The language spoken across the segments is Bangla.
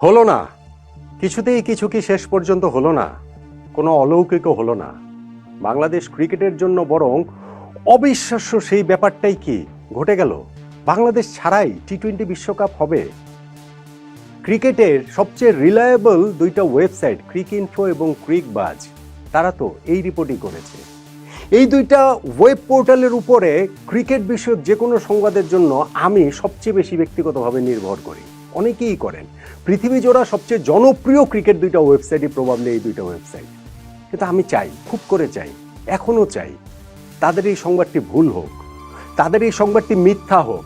হলো না, কিছুতেই কিছু কি শেষ পর্যন্ত হলো না, কোনো অলৌকিকও হলো না। বাংলাদেশ ক্রিকেটের জন্য বরং অবিশ্বাস্য সেই ব্যাপারটাই কি ঘটে গেল। বাংলাদেশ ছাড়াই টি-20 বিশ্বকাপ হবে। ক্রিকেটের সবচেয়ে রিলায়েবল দুইটা ওয়েবসাইট ক্রিকইনফো এবং ক্রিকবাজ, তারা তো এই রিপোর্টই করেছে। এই দুইটা ওয়েব পোর্টালের উপরে ক্রিকেট বিষয়ক যে কোনো সংবাদের জন্য আমি সবচেয়ে বেশি ব্যক্তিগতভাবে নির্ভর করি, অনেকেই করেন। পৃথিবী জোড়া সবচেয়ে জনপ্রিয় ক্রিকেট দুইটা ওয়েবসাইটই প্রবাবলি এই দুইটা ওয়েবসাইট। কিন্তু আমি চাই, খুব করে চাই, এখনও চাই তাদের এই সংবাদটি ভুল হোক, তাদের এই সংবাদটি মিথ্যা হোক।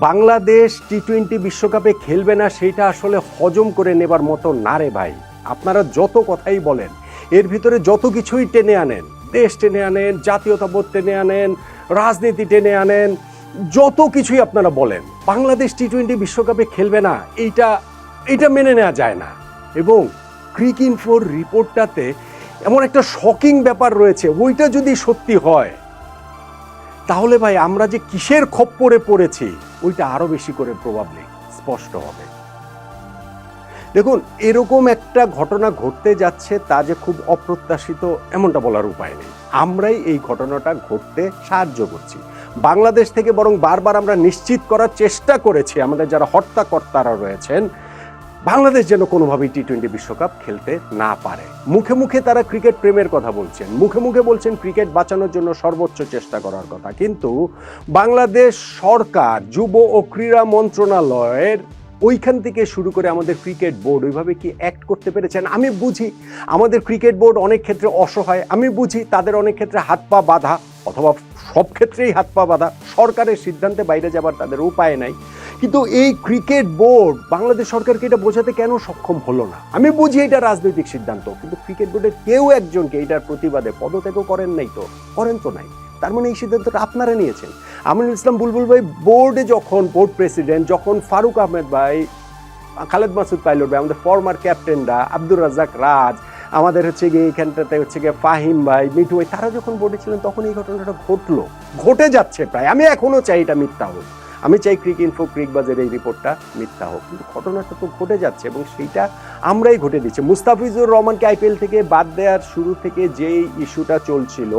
বাংলাদেশ টি-20 বিশ্বকাপে খেলবে না সেটা আসলে হজম করে নেবার মতো না রে ভাই। আপনারা যত কথাই বলেন, এর ভিতরে যত কিছুই টেনে আনেন, দেশ টেনে আনেন, জাতীয়তাবোধ টেনে আনেন, রাজনীতি টেনে আনেন, যত কিছুই আপনারা বলেন, বাংলাদেশ টি-20 বিশ্বকাপে খেলবে না এইটা মেনে নেওয়া যায় না। এবং ক্রিকইনফোর রিপোর্টটাতে এমন একটা শকিং ব্যাপার রয়েছে, ওইটা যদি সত্যি হয় তাহলে ভাই আমরা যে কিসের খপ্পরে পড়েছি ওইটা আরো বেশি করে প্রবাবলি স্পষ্ট হবে। দেখুন, এরকম একটা ঘটনা ঘটতে যাচ্ছে তা যে খুব অপ্রত্যাশিত এমনটা বলার উপায় নেই। আমরাই এই ঘটনাটা ঘটতে সাহায্য করছি। বাংলাদেশ থেকে বরং বারবার আমরা নিশ্চিত করার চেষ্টা করেছি আমাদের যারা হর্তাকর্তারা রয়েছেন, বাংলাদেশ যেন কোনোভাবেই টি-20 বিশ্বকাপ খেলতে না পারে। মুখে মুখে তারা ক্রিকেট প্রেমের কথা বলছেন, মুখে মুখে বলছেন ক্রিকেট বাঁচানোর জন্য সর্বোচ্চ চেষ্টা করার কথা, কিন্তু বাংলাদেশ সরকার যুব ও ক্রীড়া মন্ত্রণালয়ের ওইখান থেকে শুরু করে আমাদের ক্রিকেট বোর্ড ওইভাবে কি অ্যাক্ট করতে পেরেছেন? আমি বুঝি আমাদের ক্রিকেট বোর্ড অনেক ক্ষেত্রে অসহায়, আমি বুঝি তাদের অনেক ক্ষেত্রে হাত পা বাঁধা, অথবা সব ক্ষেত্রেই হাত পা বাঁধা, সরকারের সিদ্ধান্তে বাইরে যাবার তাদের উপায় নাই। কিন্তু এই ক্রিকেট বোর্ড বাংলাদেশ সরকারকে এটা বোঝাতে কেন সক্ষম হলো না? আমি বুঝি এটা রাজনৈতিক সিদ্ধান্ত, কিন্তু ক্রিকেট বোর্ডের কেউ একজনকে এটার প্রতিবাদে পদত্যাগও করেন নাই, তো করেন তো নাই। তার মানে এই সিদ্ধান্তটা আপনারা নিয়েছেন। আমিনুল ইসলাম বুলবুল ভাই বোর্ডে যখন বোর্ড প্রেসিডেন্ট, যখন ফারুক আহমেদ ভাই, খালেদ মাসুদ পাইলট ভাই, আমাদের ফরমার ক্যাপ্টেনরা, আব্দুর রাজ্জাক রাজ, আমাদের হচ্ছে গিয়ে এইখানটাতে হচ্ছে গিয়ে ফাহিম ভাই, মিঠু ভাই, তারা যখন বোর্ডে ছিলেন তখন এই ঘটনাটা ঘটলো, ঘটে যাচ্ছে প্রায়। আমি এখনো চাই এটা মিথ্যা হোক, আমি চাই ক্রিকইনফো ক্রিকবাজের এই রিপোর্টটা মিথ্যা হোক, কিন্তু ঘটনাটা তো ঘটে যাচ্ছে এবং সেইটা আমরাই ঘটে দিচ্ছি। মুস্তাফিজুর রহমানকে আইপিএল থেকে বাদ দেওয়ার শুরু থেকে যেই ইস্যুটা চলছিল,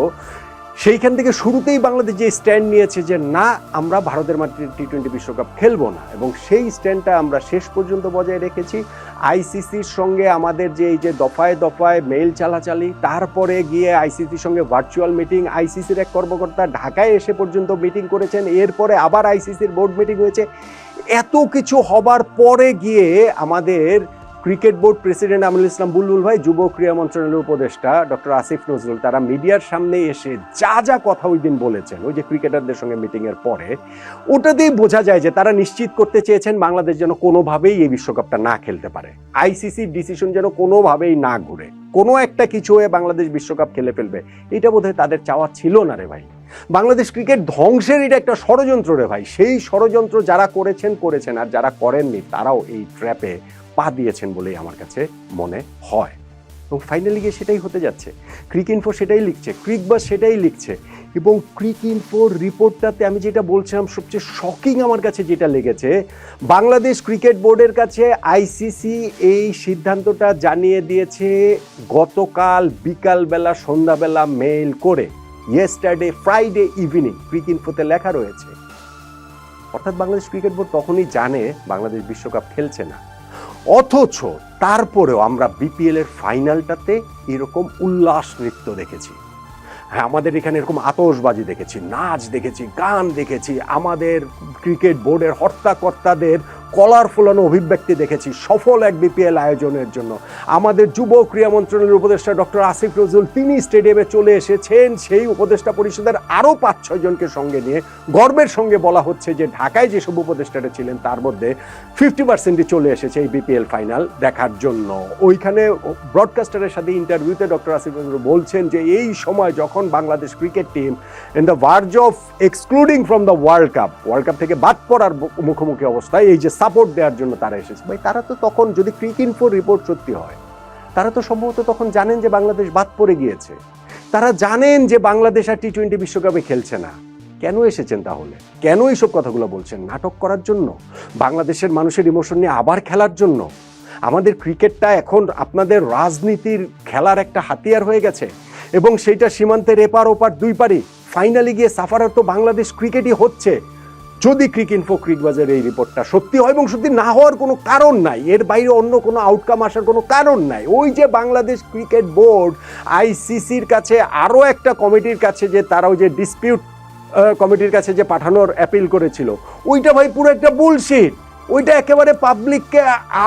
সেইখান থেকে শুরুতেই বাংলাদেশ যে স্ট্যান্ড নিয়েছে যে না, আমরা ভারতের মাটিতে টি-20 বিশ্বকাপ খেলবো না, এবং সেই স্ট্যান্ডটা আমরা শেষ পর্যন্ত বজায় রেখেছি। আইসিসির সঙ্গে আমাদের যে এই যে দফায় দফায় মেইল চালাচালি, তারপরে গিয়ে আইসিসির সঙ্গে ভার্চুয়াল মিটিং, আইসিসির এক কর্মকর্তা ঢাকায় এসে পর্যন্ত মিটিং করেছেন, এরপরে আবার আইসিসির বোর্ড মিটিং হয়েছে। এত কিছু হবার পরে গিয়ে আমাদের cricket board president Aminul Islam বুলবুল ভাই, যুব ক্রীড়া মন্ত্রণালয়ের উপদেষ্টা ডক্টর আসিফ নজরুল, তারা মিডিয়ার সামনে এসে যা যা কথা ওই দিন বলেছেন, ওই যে ক্রিকেটারদের সঙ্গে মিটিংয়ের পরে, ওটাতেই বোঝা যায় যে তারা নিশ্চিত করতে চেয়েছেন বাংলাদেশ যেন কোনোভাবেই এই বিশ্বকাপটা না খেলতে পারে। আইসিসির ডিসিশন যেন কোনোভাবেই না ঘুরে, কোনো একটা কিছু হয়ে বাংলাদেশ বিশ্বকাপ খেলে ফেলবে, এটা বোধহয় তাদের চাওয়া ছিল না রে ভাই। বাংলাদেশ ক্রিকেট ধ্বংসের এটা একটা ষড়যন্ত্র রে ভাই। সেই ষড়যন্ত্র যারা করেছেন, আর যারা করেননি তারাও এই ট্র্যাপে পা দিয়েছেন বলেই আমার কাছে মনে হয়। এবং ফাইনালি গিয়ে সেটাই হতে যাচ্ছে। ক্রিকইনফো সেটাই লিখছে, ক্রিকবাজ সেটাই লিখছে, এবং ক্রিকইনফোর রিপোর্টটাতে আমি যেটা বলছিলাম সবচেয়ে শকিং আমার কাছে যেটা লেগেছে, বাংলাদেশ ক্রিকেট বোর্ডের কাছে আইসিসি এই সিদ্ধান্তটা জানিয়ে দিয়েছে গতকাল বিকালবেলা, সন্ধ্যাবেলা মেইল করে, ইয়েস্টারডে ফ্রাইডে ইভিনিং, ক্রিকইনফোতে লেখা রয়েছে। অর্থাৎ বাংলাদেশ ক্রিকেট বোর্ড তখনই জানে বাংলাদেশ বিশ্বকাপ খেলছে না, অথচ তারপরেও আমরা বিপিএল এর ফাইনালটাতে এরকম উল্লাস নৃত্য দেখেছি। হ্যাঁ, আমাদের এখানে এরকম আতশবাজি দেখেছি, নাচ দেখেছি, গান দেখেছি, আমাদের ক্রিকেট বোর্ডের হর্তাকর্তাদের কলার ফোলানো অভিব্যক্তি দেখেছি সফল এক বিপিএল আয়োজনের জন্য। আমাদের যুব ক্রীড়া মন্ত্রণালয়ের উপদেষ্টা ডক্টর আসিফ নজরুল, তিনি স্টেডিয়ামে চলে এসেছেন, সেই উপদেষ্টা পরিষদের আরও 5-6 জনকে সঙ্গে নিয়ে গর্বের সঙ্গে বলা হচ্ছে যে ঢাকায় যেসব উপদেষ্টারা ছিলেন তার মধ্যে 50% চলে এসেছে এই বিপিএল ফাইনাল দেখার জন্য। ওইখানে ব্রডকাস্টারের সাথে ইন্টারভিউতে ডক্টর আসিফ নজরুল বলছেন যে এই সময় যখন Bangladesh cricket team in the verge of excluding from the world cup থেকে বাদ পড়ার মুখোমুখি অবস্থায়, এই যে সাপোর্ট দেওয়ার জন্য তারা এসেছে। ভাই, তারা তো তখন, যদি ক্রিকইনফোর রিপোর্ট সত্যি হয়, তারা তো সম্ভবত তখন জানেন যে বাংলাদেশ বাদ পড়ে গিয়েছে, তারা জানেন যে বাংলাদেশ আর টি-20 বিশ্বকাপে খেলছে না। কেন এসেছেন তাহলে? কেন এইসব কথাগুলো বলছেন? নাটক করার জন্য? বাংলাদেশের মানুষের ইমোশন নিয়ে আবার খেলার জন্য? আমাদের ক্রিকেটটা এখন আপনাদের রাজনীতির খেলার একটা হাতিয়ার হয়ে গেছে এবং সেইটা সীমান্তের এপার ওপার দুই পারি ফাইনালি গিয়ে সাফারার তো বাংলাদেশ ক্রিকেটই হচ্ছে। যদি ক্রিকইনফো ক্রিকবাজের এই রিপোর্টটা সত্যি হয় এবং সত্যি না হওয়ার কোনো কারণ নাই, এর বাইরে অন্য কোনো আউটকাম আসার কোনো কারণ নাই, ওই যে বাংলাদেশ ক্রিকেট বোর্ড আইসিসির কাছে আরও একটা কমিটির কাছে যে তারা ওই যে ডিসপিউট কমিটির কাছে যে পাঠানোর অ্যাপিল করেছিল, ওইটা ভাই পুরো একটা বুলশিট। ওইটা একেবারে পাবলিককে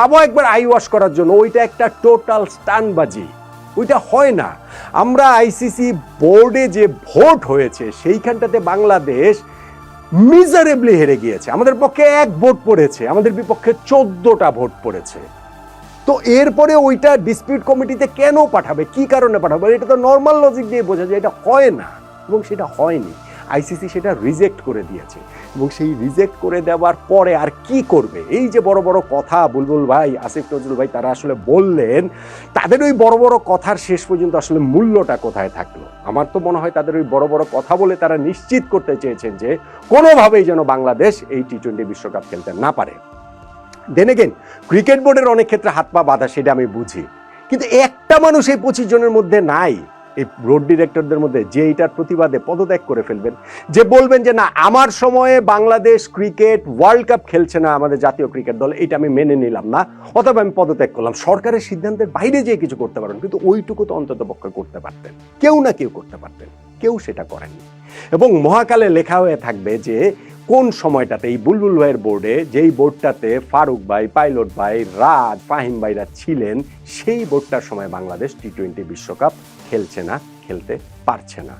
আবার একবার আই ওয়াশ করার জন্য, ওইটা একটা টোটাল স্টানবাজি, ওইটা হয় না। আমরা আইসিসি বোর্ডে যে ভোট হয়েছে সেইখানটাতে বাংলাদেশ মিজারেবলি হেরে গিয়েছে। আমাদের পক্ষে 1 ভোট পড়েছে, আমাদের বিপক্ষে 14টা ভোট পড়েছে। তো এরপরে ওইটা ডিসপিউট কমিটিতে কেন পাঠাবে, কি কারণে পাঠাবে? এটা তো নর্মাল লজিক দিয়ে বোঝা যায় এটা হয় না, এবং সেটা হয়নি। আইসিসি সেটা রিজেক্ট করে দিয়েছে এবং সেই রিজেক্ট করে দেওয়ার পরে আর কি করবে? এই যে বড় বড় কথা বুলবুল ভাই, আসিফ নজরুল ভাই তারা আসলে বললেন, তাদের ওই বড় বড় কথার শেষ পর্যন্ত আসলে মূল্যটা কোথায় থাকলো? আমার তো মনে হয় তাদের ওই বড় বড় কথা বলে তারা নিশ্চিত করতে চেয়েছেন যে কোনোভাবেই যেন বাংলাদেশ এই টি-20 বিশ্বকাপ খেলতে না পারে। দেন এগেন ক্রিকেট বোর্ডের অনেক ক্ষেত্রে হাত পা বাঁধা, সেটা আমি বুঝি, কিন্তু একটা মানুষ এই 25 জনের মধ্যে নাই, এই বোর্ড ডিরেক্টরদের মধ্যে, যে এইটার প্রতিবাদে পদত্যাগ করে ফেলবেন, যে বলবেন যে না আমার সময়ে বাংলাদেশ ক্রিকেট ওয়ার্ল্ড কাপ খেলছে না আমাদের জাতীয় ক্রিকেট দল, এটা আমি মেনে নিলাম না, অথবা আমি পদত্যাগ করলাম। সরকারের সিদ্ধান্তের বাইরে যেয়ে কিছু করতে পারেন, কিন্তু ওইটুকু তো অন্তত পক্ষে করতে পারতেন, কেউ না কেউ করতে পারতেন, কেউ সেটা করেননি। এবং মহাকালে লেখা হয়ে থাকবে যে কোন সময়টাতে এই বুলবুল ভাইয়ের বোর্ডে, যেই বোর্ডটাতে ফারুক ভাই, পাইলট ভাই, রাজ, ফাহিম ভাইরা ছিলেন, সেই বোর্ডটার সময় বাংলাদেশ টি-20 বিশ্বকাপ খেলছে না, খেলতে পারছে না।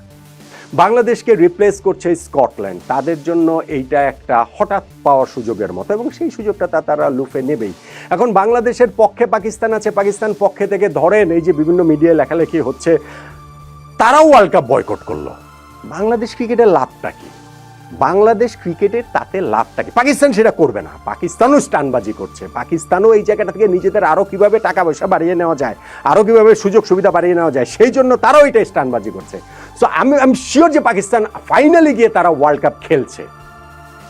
বাংলাদেশকে রিপ্লেস করছে স্কটল্যান্ড, তাদের জন্য এইটা একটা হঠাৎ পাওয়ার সুযোগের মতো, এবং সেই সুযোগটা তারা লুফে নেবেই। এখন বাংলাদেশের পক্ষে পাকিস্তান আছে, পাকিস্তান পক্ষে থেকে ধরেন এই যে বিভিন্ন মিডিয়ায় লেখালেখি হচ্ছে, তারাও ওয়ার্ল্ড কাপ বয়কট করলো। বাংলাদেশ ক্রিকেটের লাভটা কি? বাংলাদেশ ক্রিকেটের তাতে লাভটা কি? পাকিস্তান সেটা করবে না, পাকিস্তানও স্টানবাজি করছে, পাকিস্তানও এই জায়গাটা থেকে নিজেদের আরো কিভাবে টাকা পয়সা বাড়িয়ে নেওয়া যায়, আরো কিভাবে সুযোগ সুবিধা বাড়িয়ে নেওয়া যায়, সেই জন্য তারাও এটা স্টানবাজি করছে। সো আমি শিওর যে পাকিস্তান ফাইনালি গিয়ে তারা ওয়ার্ল্ড কাপ খেলছে।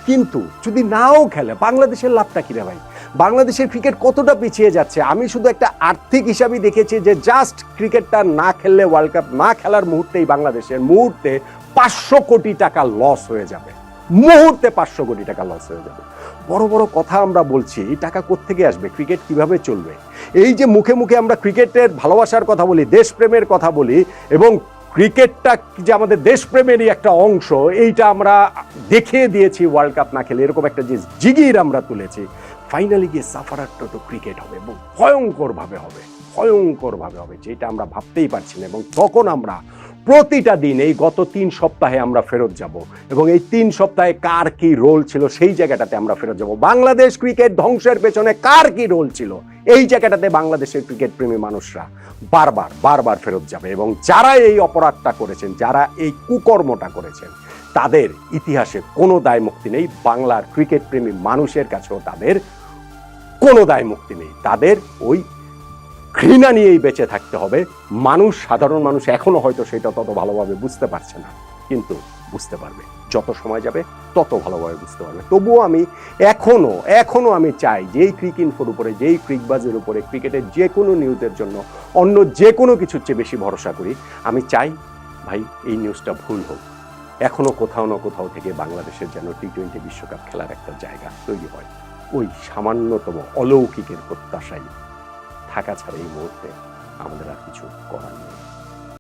কিন্তু যদি নাও খেলে বাংলাদেশের লাভটা কি রে ভাই? বাংলাদেশের ক্রিকেট কতটা পিছিয়ে যাচ্ছে? আমি শুধু একটা আর্থিক হিসাবই দেখেছি যে জাস্ট ক্রিকেটটা না খেললে, ওয়ার্ল্ড কাপ না খেলার মুহূর্তেই বাংলাদেশের মুহূর্তে 500 কোটি টাকা লস হয়ে যাবে, মুহূর্তে 500 কোটি টাকা লস হয়ে যাবে। বড় বড় কথা আমরা বলছি, এই টাকা কোত্থেকে আসবে? ক্রিকেট কিভাবে চলবে? এই যে মুখে মুখে আমরা ক্রিকেটের ভালোবাসার কথা বলি, দেশপ্রেমের কথা বলি, এবং ক্রিকেটটা যে আমাদের দেশপ্রেমেরই একটা অংশ, এইটা আমরা দেখিয়ে দিয়েছি ওয়ার্ল্ড কাপ না খেলে, এরকম একটা যে জিগির আমরা তুলেছি, ফাইনালি গিয়ে সাফারারটা তো ক্রিকেট হবে এবং ভয়ঙ্করভাবে হবে, ভয়ঙ্করভাবে হবে, যেটা আমরা ভাবতেই পারছি না। এবং তখন আমরা প্রতিটা দিন এই গত 3 সপ্তাহে আমরা ফেরত যাব, এবং এই 3 সপ্তাহে কার কি রোল ছিল সেই জায়গাটাতে আমরা ফেরত যাব। বাংলাদেশ ক্রিকেট ধ্বংসের পেছনে কার কি রোল ছিল এই জায়গাটাতে বাংলাদেশের ক্রিকেট প্রেমী মানুষরা বারবার ফেরত যাবে। এবং যারা এই অপরাধটা করেছেন, যারা এই কুকর্মটা করেছেন, তাদের ইতিহাসে কোনো দায় মুক্তি নেই। বাংলার ক্রিকেট প্রেমী মানুষের কাছেও তাদের কোনো দায় মুক্তি নেই। তাদের ওই ঘৃণা নিয়েই বেঁচে থাকতে হবে। মানুষ, সাধারণ মানুষ এখনো হয়তো সেটা তত ভালোভাবে বুঝতে পারছে না, কিন্তু বুঝতে পারবে, যত সময় যাবে তত ভালোভাবে বুঝতে পারবে। তবুও আমি এখনো আমি চাই যে এই ক্রিকইনফোর উপরে, যেই ক্রিকবাজের উপরে, ক্রিকেটের যে কোনো নিউজের জন্য অন্য যে কোনো কিছুর চেয়ে বেশি ভরসা করি। আমি চাই ভাই এই নিউজটা ভুল হোক, এখনো কোথাও না কোথাও থেকে বাংলাদেশের যেন টি-20 বিশ্বকাপ খেলার একটা জায়গা তৈরি হয়। ওই সামান্যতম অলৌকিকের প্রত্যাশায় থাকা ছাড়া এই মুহূর্তে আমাদের আর কিছু করার নেই।